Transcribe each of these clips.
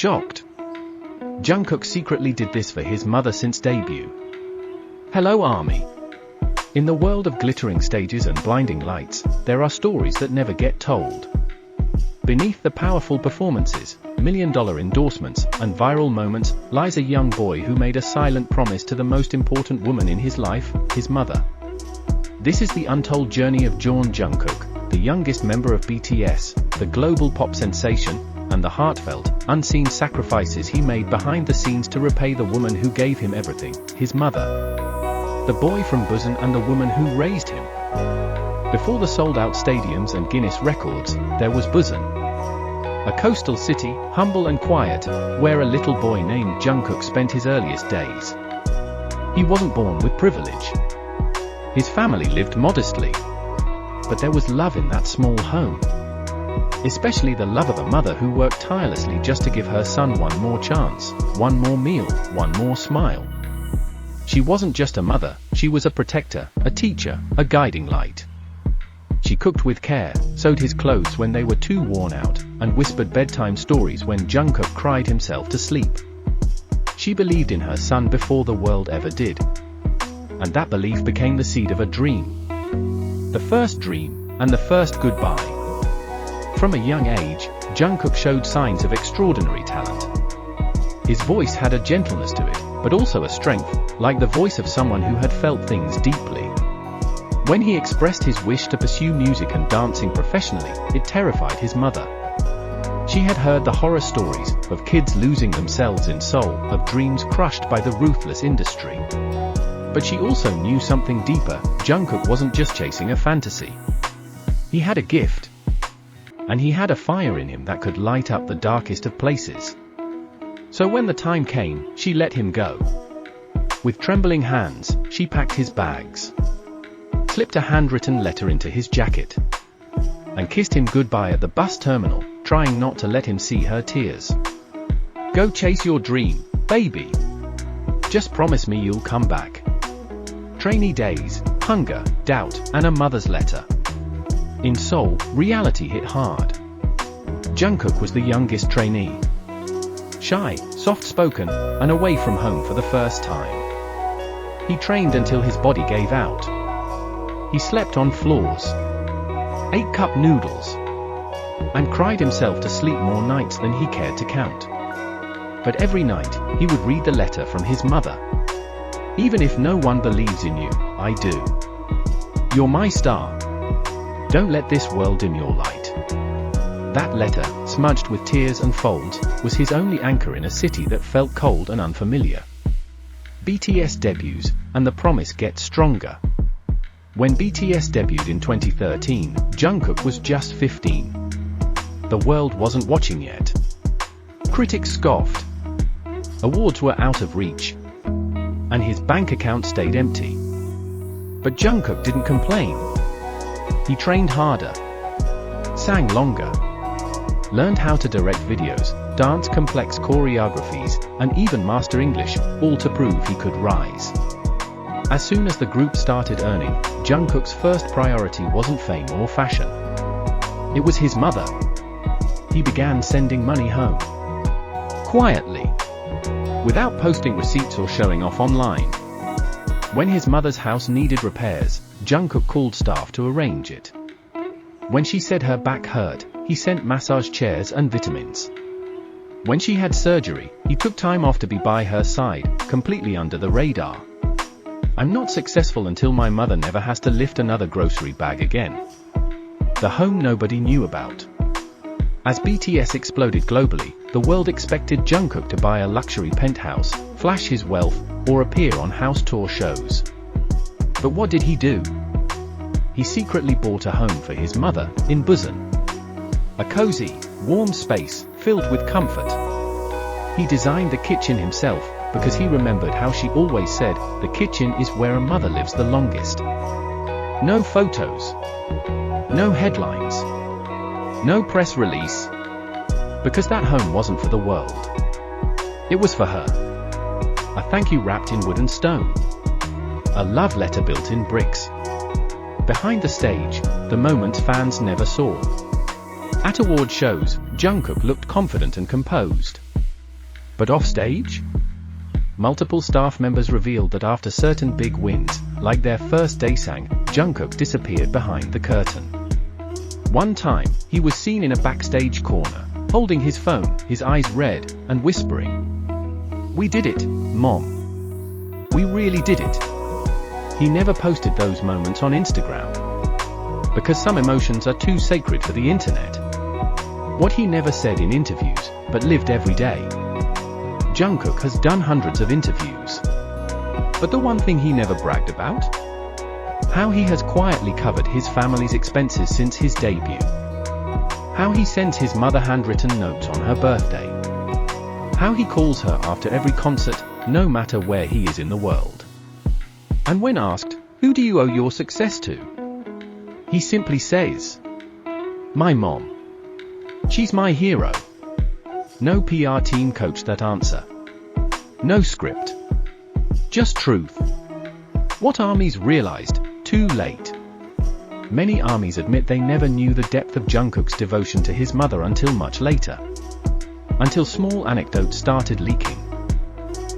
shocked. Jungkook secretly did this for his mother since debut. Hello ARMY. In the world of glittering stages and blinding lights, there are stories that never get told. Beneath the powerful performances, million-dollar endorsements, and viral moments, lies a young boy who made a silent promise to the most important woman in his life, his mother. This is the untold journey of Jungkook, the youngest member of BTS, the global pop sensation, and the heartfelt, unseen sacrifices he made behind the scenes to repay the woman who gave him everything, his mother. The boy from Busan and the woman who raised him. Before the sold-out stadiums and Guinness records, there was Busan. A coastal city, humble and quiet, where a little boy named Jungkook spent his earliest days. He wasn't born with privilege. His family lived modestly. But there was love in that small home. Especially the love of a mother who worked tirelessly just to give her son one more chance, one more meal, one more smile. She wasn't just a mother, she was a protector, a teacher, a guiding light. She cooked with care, sewed his clothes when they were too worn out, and whispered bedtime stories when Jungkook cried himself to sleep. She believed in her son before the world ever did. And that belief became the seed of a dream. The first dream, and the first goodbye. From a young age, Jungkook showed signs of extraordinary talent. His voice had a gentleness to it, but also a strength, like the voice of someone who had felt things deeply. When he expressed his wish to pursue music and dancing professionally, it terrified his mother. She had heard the horror stories of kids losing themselves in Seoul, of dreams crushed by the ruthless industry. But she also knew something deeper. Jungkook wasn't just chasing a fantasy. He had a gift. And he had a fire in him that could light up the darkest of places. So when the time came, she let him go. With trembling hands, she packed his bags, slipped a handwritten letter into his jacket, and kissed him goodbye at the bus terminal, trying not to let him see her tears. Go chase your dream, baby. Just promise me you'll come back. Trainee days, hunger, doubt, and a mother's letter. In Seoul, reality hit hard. Jungkook was the youngest trainee. Shy, soft-spoken, and away from home for the first time. He trained until his body gave out. He slept on floors, ate cup noodles, and cried himself to sleep more nights than he cared to count. But every night, he would read the letter from his mother. Even if no one believes in you, I do. You're my star. Don't let this world dim your light. That letter, smudged with tears and folds, was his only anchor in a city that felt cold and unfamiliar. BTS debuts, and the promise gets stronger. When BTS debuted in 2013, Jungkook was just 15. The world wasn't watching yet. Critics scoffed. Awards were out of reach. And his bank account stayed empty. But Jungkook didn't complain. He trained harder, sang longer, learned how to direct videos, dance complex choreographies, and even master English, all to prove he could rise. As soon as the group started earning, Jungkook's first priority wasn't fame or fashion. It was his mother. He began sending money home. Quietly. Without posting receipts or showing off online. When his mother's house needed repairs, Jungkook called staff to arrange it. When she said her back hurt, he sent massage chairs and vitamins. When she had surgery, he took time off to be by her side, completely under the radar. I'm not successful until my mother never has to lift another grocery bag again. The home nobody knew about. As BTS exploded globally, the world expected Jungkook to buy a luxury penthouse, flash his wealth, or appear on house tour shows. But what did he do? He secretly bought a home for his mother, in Busan. A cozy, warm space, filled with comfort. He designed the kitchen himself, because he remembered how she always said, the kitchen is where a mother lives the longest. No photos. No headlines. No press release. Because that home wasn't for the world. It was for her. A thank you wrapped in wood and stone. A love letter built in bricks. Behind the stage, the moments fans never saw. At award shows, Jungkook looked confident and composed. But off stage? Multiple staff members revealed that after certain big wins, like their first daesang, Jungkook disappeared behind the curtain. One time, he was seen in a backstage corner, holding his phone, his eyes red, and whispering, "We did it, Mom. We really did it." He never posted those moments on Instagram, because some emotions are too sacred for the internet. What he never said in interviews, but lived every day. Jungkook has done hundreds of interviews. But the one thing he never bragged about? How he has quietly covered his family's expenses since his debut. How he sends his mother handwritten notes on her birthday. How he calls her after every concert, no matter where he is in the world. And when asked, "Who do you owe your success to?" he simply says, "My mom. She's my hero." No PR team coached that answer. No script. Just truth. What armies realized, too late. Many armies admit they never knew the depth of Jungkook's devotion to his mother until much later. Until small anecdotes started leaking.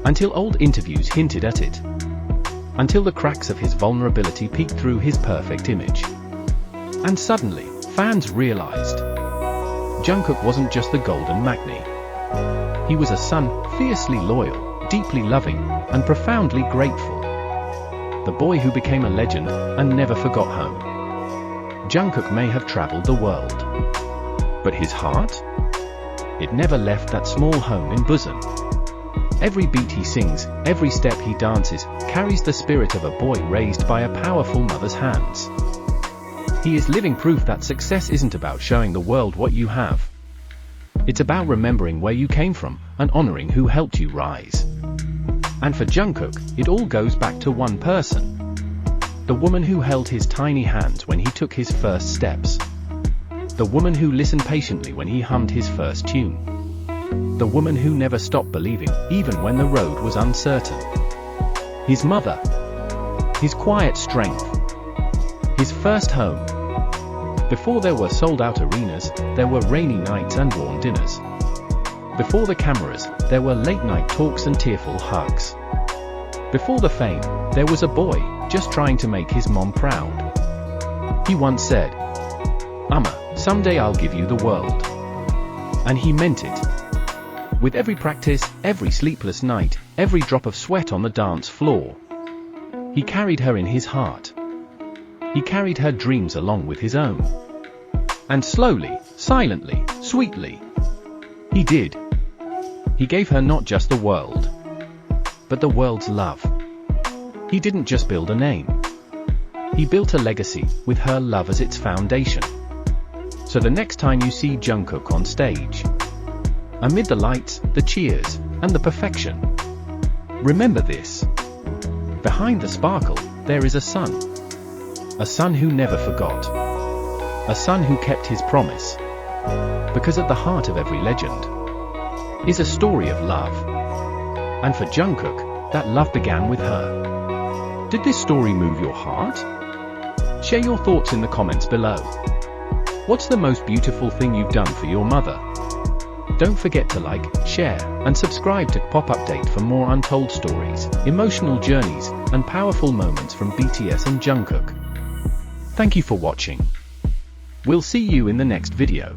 Until old interviews hinted at it. Until the cracks of his vulnerability peeked through his perfect image. And suddenly, fans realized. Jungkook wasn't just the golden Maknae. He was a son, fiercely loyal, deeply loving, and profoundly grateful. The boy who became a legend, and never forgot home. Jungkook may have traveled the world. But his heart? It never left that small home in Busan. Every beat he sings, every step he dances, carries the spirit of a boy raised by a powerful mother's hands. He is living proof that success isn't about showing the world what you have. It's about remembering where you came from, and honoring who helped you rise. And for Jungkook, it all goes back to one person. The woman who held his tiny hands when he took his first steps. The woman who listened patiently when he hummed his first tune. The woman who never stopped believing, even when the road was uncertain. His mother. His quiet strength. His first home. Before there were sold-out arenas, there were rainy nights and warm dinners. Before the cameras, there were late-night talks and tearful hugs. Before the fame, there was a boy, just trying to make his mom proud. He once said, "Amma, someday I'll give you the world." And he meant it. With every practice, every sleepless night, every drop of sweat on the dance floor. He carried her in his heart. He carried her dreams along with his own. And slowly, silently, sweetly, he did. He gave her not just the world, but the world's love. He didn't just build a name. He built a legacy, with her love as its foundation. So the next time you see Jungkook on stage, amid the lights, the cheers, and the perfection, remember this. Behind the sparkle, there is a son. A son who never forgot. A son who kept his promise. Because at the heart of every legend is a story of love. And for Jungkook, that love began with her. Did this story move your heart? Share your thoughts in the comments below. What's the most beautiful thing you've done for your mother? Don't forget to like, share, and subscribe to Kpop Update for more untold stories, emotional journeys, and powerful moments from BTS and Jungkook. Thank you for watching. We'll see you in the next video.